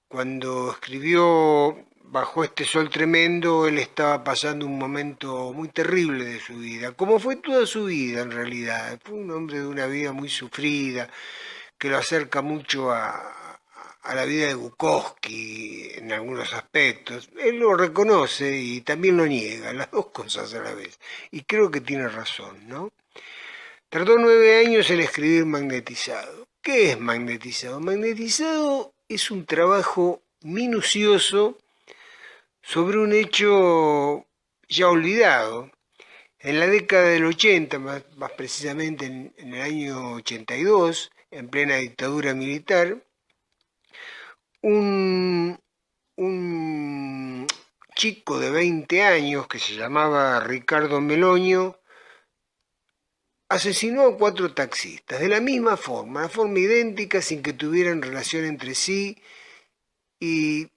cuando escribió Bajo este sol tremendo, él estaba pasando un momento muy terrible de su vida, como fue toda su vida en realidad. Fue un hombre de una vida muy sufrida, que lo acerca mucho a a la vida de Bukowski en algunos aspectos. Él lo reconoce y también lo niega, las dos cosas a la vez. Y creo que tiene razón, ¿no? Tardó 9 años en escribir Magnetizado. ¿Qué es Magnetizado? Magnetizado es un trabajo minucioso sobre un hecho ya olvidado. En la década del 80, más precisamente en el año 82, en plena dictadura militar, un chico de 20 años que se llamaba Ricardo Meloño asesinó a 4 taxistas de la misma forma, idéntica, sin que tuvieran relación entre sí. Y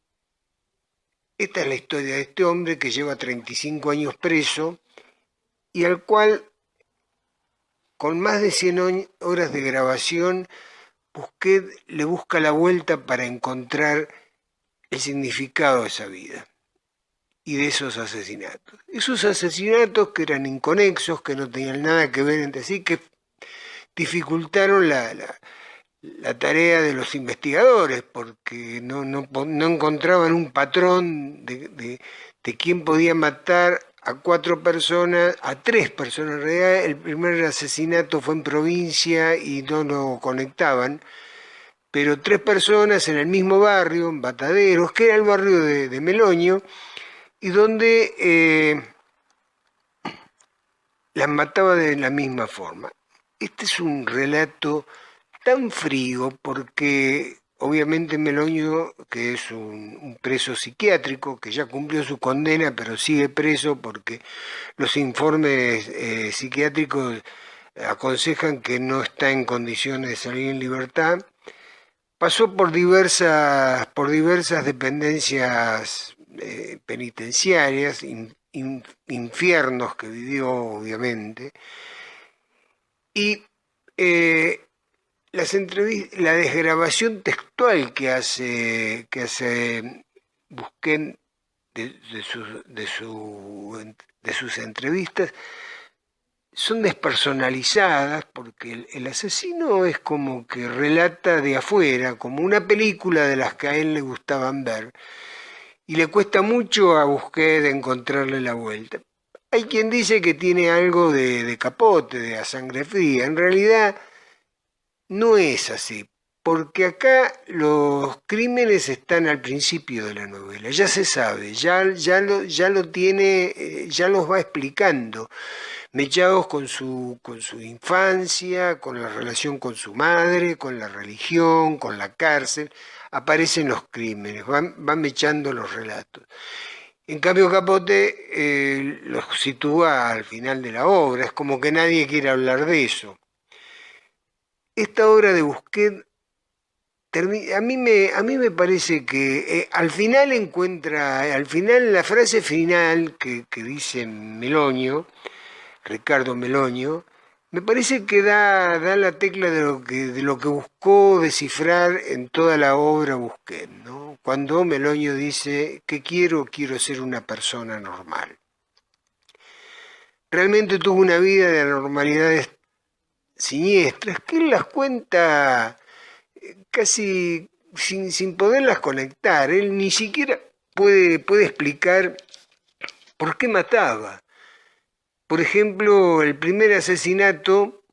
esta es la historia de este hombre que lleva 35 años preso y al cual, con más de 100 horas de grabación, Busquet le busca la vuelta para encontrar el significado de esa vida y de esos asesinatos. Esos asesinatos que eran inconexos, que no tenían nada que ver entre sí, que dificultaron la tarea de los investigadores, porque no encontraban un patrón de quién podía matar a 4 personas, a 3 personas en realidad. El primer asesinato fue en provincia y no lo conectaban, pero 3 personas en el mismo barrio, en Bataderos, que era el barrio de Meloño, y donde las mataba de la misma forma. Este es un relato tan frío porque obviamente Meloño, que es un preso psiquiátrico, que ya cumplió su condena, pero sigue preso porque los informes psiquiátricos aconsejan que no está en condiciones de salir en libertad, pasó por diversas dependencias penitenciarias, infiernos que vivió obviamente, y la desgrabación textual que hace Busquet de sus entrevistas son despersonalizadas, porque el asesino es como que relata de afuera, como una película de las que a él le gustaban ver, y le cuesta mucho a Busquet encontrarle la vuelta. Hay quien dice que tiene algo de Capote, de A Sangre Fría. En realidad no es así, porque acá los crímenes están al principio de la novela, ya se sabe, ya lo tiene, ya los va explicando, mechados con su infancia, con la relación con su madre, con la religión, con la cárcel, aparecen los crímenes, van mechando los relatos. En cambio Capote los sitúa al final de la obra, es como que nadie quiere hablar de eso. Esta obra de Busquet, a mí me parece que al final la frase final que dice Meloño, Ricardo Meloño, me parece que da la tecla de lo que buscó descifrar en toda la obra Busquet, ¿no? Cuando Meloño dice que quiero ser una persona normal. Realmente tuvo una vida de anormalidades siniestras que él las cuenta casi sin poderlas conectar. Él ni siquiera puede explicar por qué mataba. Por ejemplo, el primer asesinato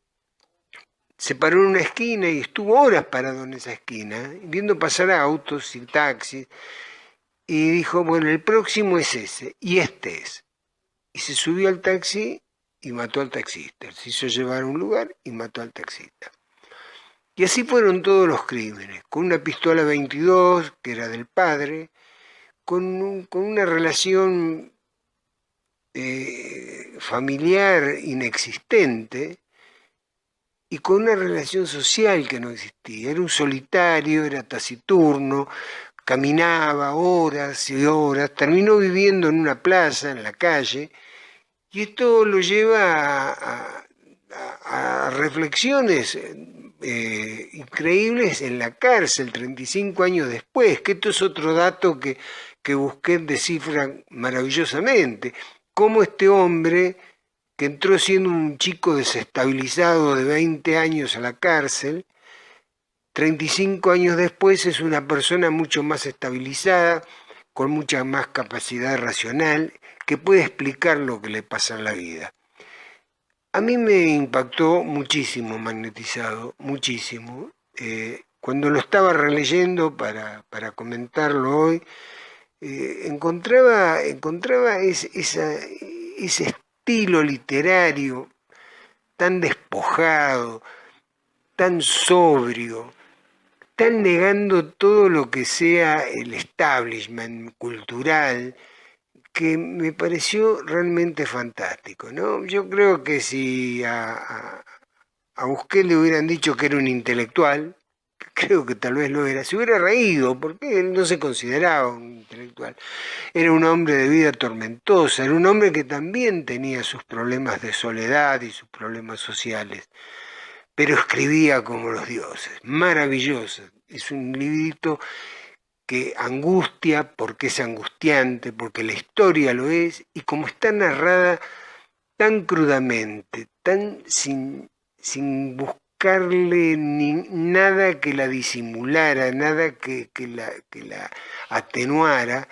se paró en una esquina y estuvo horas parado en esa esquina, viendo pasar autos y taxis, y dijo, bueno, el próximo es ese, y este es. Y se subió al taxi y mató al taxista. Se hizo llevar a un lugar y mató al taxista. Y así fueron todos los crímenes, con una pistola 22, que era del padre, con una relación familiar inexistente y con una relación social que no existía. Era un solitario, era taciturno, caminaba horas y horas, terminó viviendo en una plaza, en la calle, y esto lo lleva a reflexiones increíbles en la cárcel 35 años después, que esto es otro dato que Busquet descifra maravillosamente. Cómo este hombre, que entró siendo un chico desestabilizado de 20 años a la cárcel, 35 años después es una persona mucho más estabilizada, con mucha más capacidad racional, que puede explicar lo que le pasa en la vida. A mí me impactó muchísimo Magnetizado, muchísimo. Cuando lo estaba releyendo para comentarlo hoy, encontraba ese estilo literario tan despojado, tan sobrio, tan negando todo lo que sea el establishment cultural, que me pareció realmente fantástico, ¿no? Yo creo que si a Busquets le hubieran dicho que era un intelectual, creo que tal vez lo era, se hubiera reído, porque él no se consideraba un intelectual. Era un hombre de vida tormentosa, era un hombre que también tenía sus problemas de soledad y sus problemas sociales, pero escribía como los dioses, maravilloso. Es un librito que angustia porque es angustiante, porque la historia lo es, y como está narrada tan crudamente, tan sin buscarle nada que la disimulara, nada que la atenuara,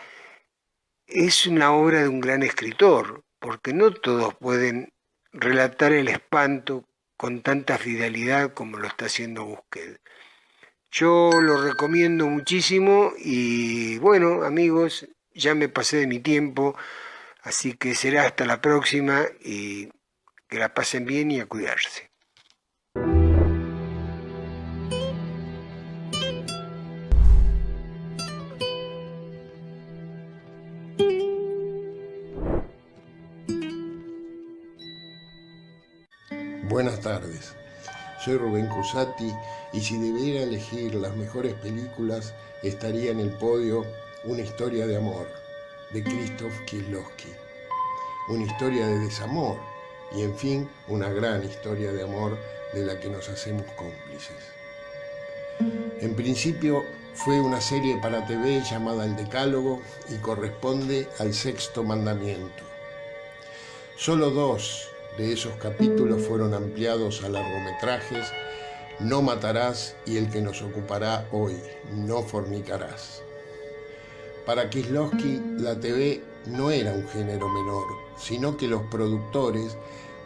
es una obra de un gran escritor, porque no todos pueden relatar el espanto con tanta fidelidad como lo está haciendo Busquets. Yo lo recomiendo muchísimo y bueno, amigos, ya me pasé de mi tiempo, así que será hasta la próxima y que la pasen bien y a cuidarse. Buenas tardes, soy Rubén Cusati y si debiera elegir las mejores películas estaría en el podio Una historia de amor, de Krzysztof Kieślowski. Una historia de desamor y en fin una gran historia de amor de la que nos hacemos cómplices. En principio fue una serie para TV llamada El Decálogo y corresponde al sexto mandamiento. Solo 2 de esos capítulos fueron ampliados a largometrajes: No matarás y el que nos ocupará hoy, No fornicarás. Para Kieślowski, la TV no era un género menor, sino que los productores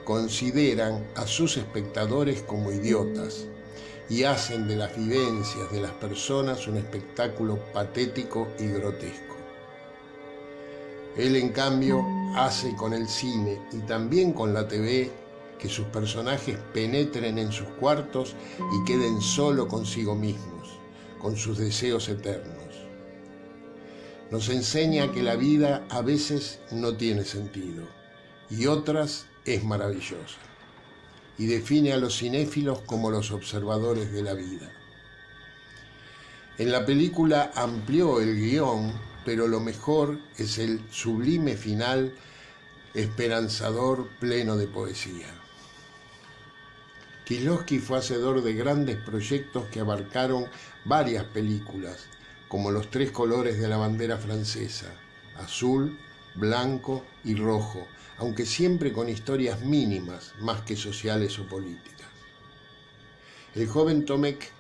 consideran a sus espectadores como idiotas y hacen de las vivencias de las personas un espectáculo patético y grotesco. Él, en cambio, hace con el cine y también con la TV que sus personajes penetren en sus cuartos y queden solo consigo mismos, con sus deseos eternos. Nos enseña que la vida a veces no tiene sentido y otras es maravillosa, y define a los cinéfilos como los observadores de la vida. En la película amplió el guión, pero lo mejor es el sublime final esperanzador, pleno de poesía. Kieślowski fue hacedor de grandes proyectos que abarcaron varias películas, como los 3 colores de la bandera francesa: azul, blanco y rojo, aunque siempre con historias mínimas, más que sociales o políticas. El joven Tomek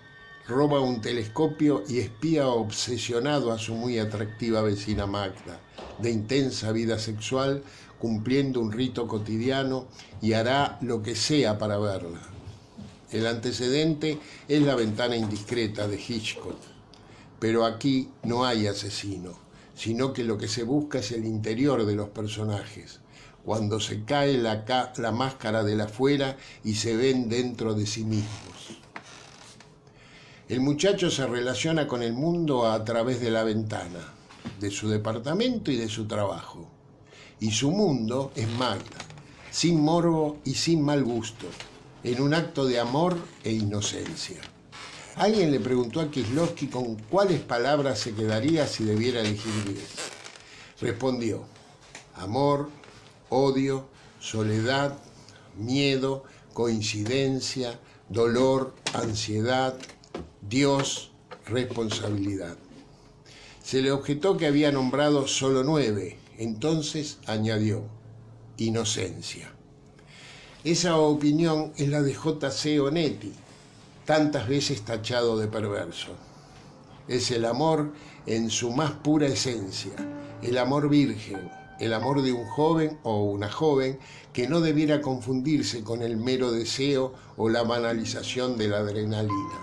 roba un telescopio y espía obsesionado a su muy atractiva vecina Magda, de intensa vida sexual, cumpliendo un rito cotidiano, y hará lo que sea para verla. El antecedente es La ventana indiscreta de Hitchcock, pero aquí no hay asesino, sino que lo que se busca es el interior de los personajes, cuando se cae la máscara de la afuera y se ven dentro de sí mismos. El muchacho se relaciona con el mundo a través de la ventana, de su departamento y de su trabajo. Y su mundo es Magda, sin morbo y sin mal gusto, en un acto de amor e inocencia. Alguien le preguntó a Kieślowski con cuáles palabras se quedaría si debiera elegir 10. Respondió: amor, odio, soledad, miedo, coincidencia, dolor, ansiedad, Dios, responsabilidad. Se le objetó que había nombrado solo 9, entonces añadió: inocencia. Esa opinión es la de J.C. Onetti, tantas veces tachado de perverso. Es el amor en su más pura esencia, el amor virgen, el amor de un joven o una joven que no debiera confundirse con el mero deseo o la banalización de la adrenalina.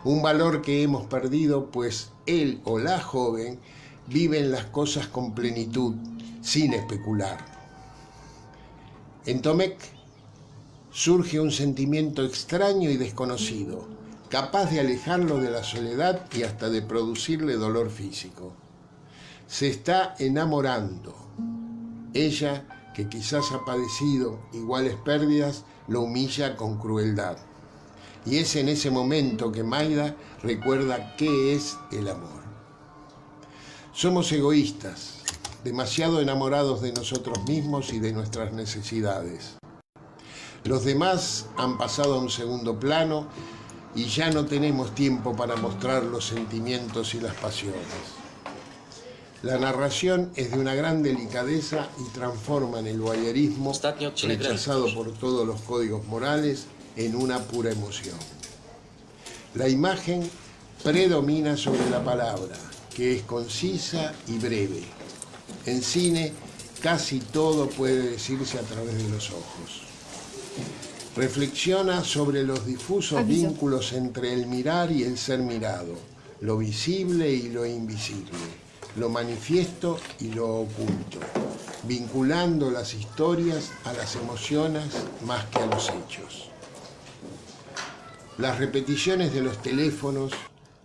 Un valor que hemos perdido, pues él o la joven viven las cosas con plenitud, sin especular. En Tomek surge un sentimiento extraño y desconocido, capaz de alejarlo de la soledad y hasta de producirle dolor físico. Se está enamorando. Ella, que quizás ha padecido iguales pérdidas, lo humilla con crueldad. Y es en ese momento que Maida recuerda qué es el amor. Somos egoístas, demasiado enamorados de nosotros mismos y de nuestras necesidades. Los demás han pasado a un segundo plano y ya no tenemos tiempo para mostrar los sentimientos y las pasiones. La narración es de una gran delicadeza y transforma en el voyerismo, rechazado por todos los códigos morales, en una pura emoción. La imagen predomina sobre la palabra, que es concisa y breve. En cine, casi todo puede decirse a través de los ojos. Reflexiona sobre los difusos vínculos entre el mirar y el ser mirado, lo visible y lo invisible, lo manifiesto y lo oculto, vinculando las historias a las emociones más que a los hechos. Las repeticiones de los teléfonos,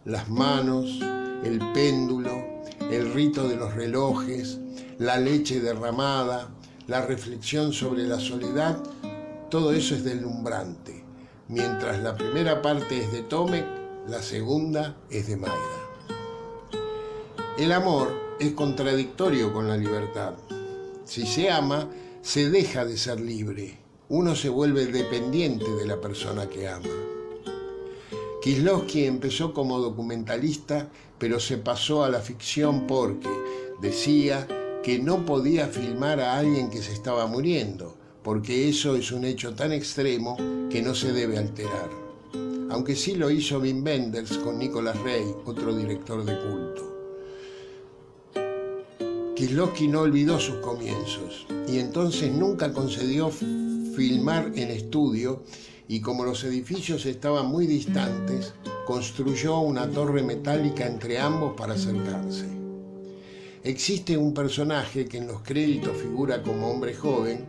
las manos, el péndulo, el rito de los relojes, la leche derramada, la reflexión sobre la soledad, todo eso es deslumbrante. Mientras la primera parte es de Tomek, la segunda es de Maida. El amor es contradictorio con la libertad. Si se ama, se deja de ser libre. Uno se vuelve dependiente de la persona que ama. Kieślowski empezó como documentalista, pero se pasó a la ficción porque decía que no podía filmar a alguien que se estaba muriendo, porque eso es un hecho tan extremo que no se debe alterar. Aunque sí lo hizo Wim Wenders con Nicolas Rey, otro director de culto. Kieślowski no olvidó sus comienzos y entonces nunca concedió filmar en estudio, y como los edificios estaban muy distantes, construyó una torre metálica entre ambos para acercarse. Existe un personaje que en los créditos figura como hombre joven,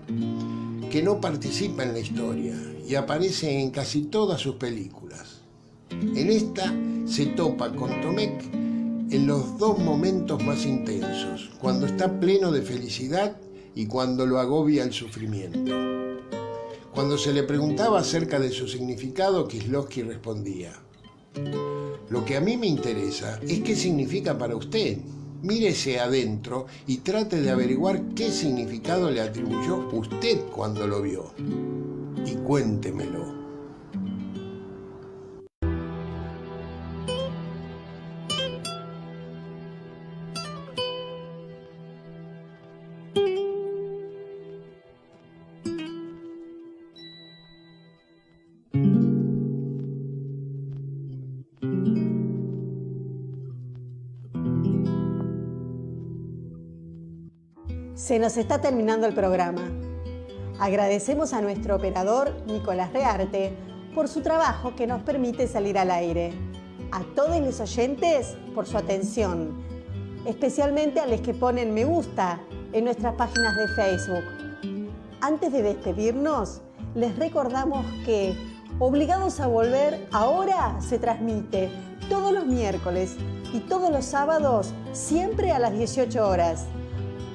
que no participa en la historia y aparece en casi todas sus películas. En esta se topa con Tomek en los dos momentos más intensos, cuando está pleno de felicidad y cuando lo agobia el sufrimiento. Cuando se le preguntaba acerca de su significado, Kieślowski respondía: lo que a mí me interesa es qué significa para usted. Mírese adentro y trate de averiguar qué significado le atribuyó usted cuando lo vio. Y cuéntemelo. Se nos está terminando el programa. Agradecemos a nuestro operador Nicolás Rearte por su trabajo que nos permite salir al aire. A todos los oyentes por su atención, especialmente a los que ponen me gusta en nuestras páginas de Facebook. Antes de despedirnos, les recordamos que Obligados a Volver ahora se transmite todos los miércoles y todos los sábados, siempre a las 18 horas.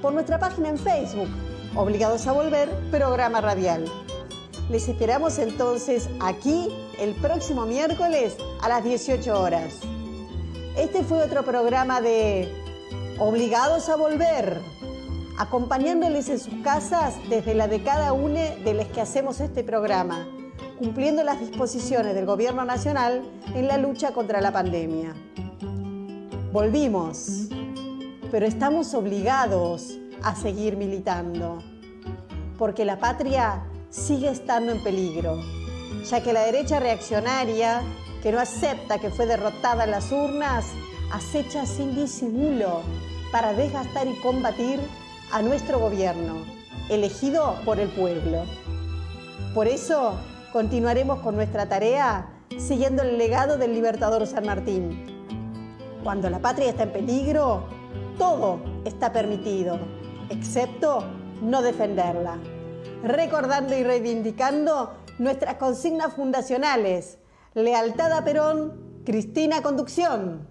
Por nuestra página en Facebook, Obligados a Volver, programa radial. Les esperamos entonces aquí el próximo miércoles a las 18 horas. Este fue otro programa de Obligados a Volver, acompañándoles en sus casas desde la de cada uno de los que hacemos este programa, cumpliendo las disposiciones del Gobierno Nacional en la lucha contra la pandemia. Volvimos, pero estamos obligados a seguir militando, porque la patria sigue estando en peligro. ya que la derecha reaccionaria, que no acepta que fue derrotada en las urnas, acecha sin disimulo para desgastar y combatir a nuestro gobierno, elegido por el pueblo. Por eso, continuaremos con nuestra tarea siguiendo el legado del libertador San Martín. Cuando la patria está en peligro, todo está permitido, excepto no defenderla. Recordando y reivindicando nuestras consignas fundacionales: lealtad a Perón, Cristina Conducción.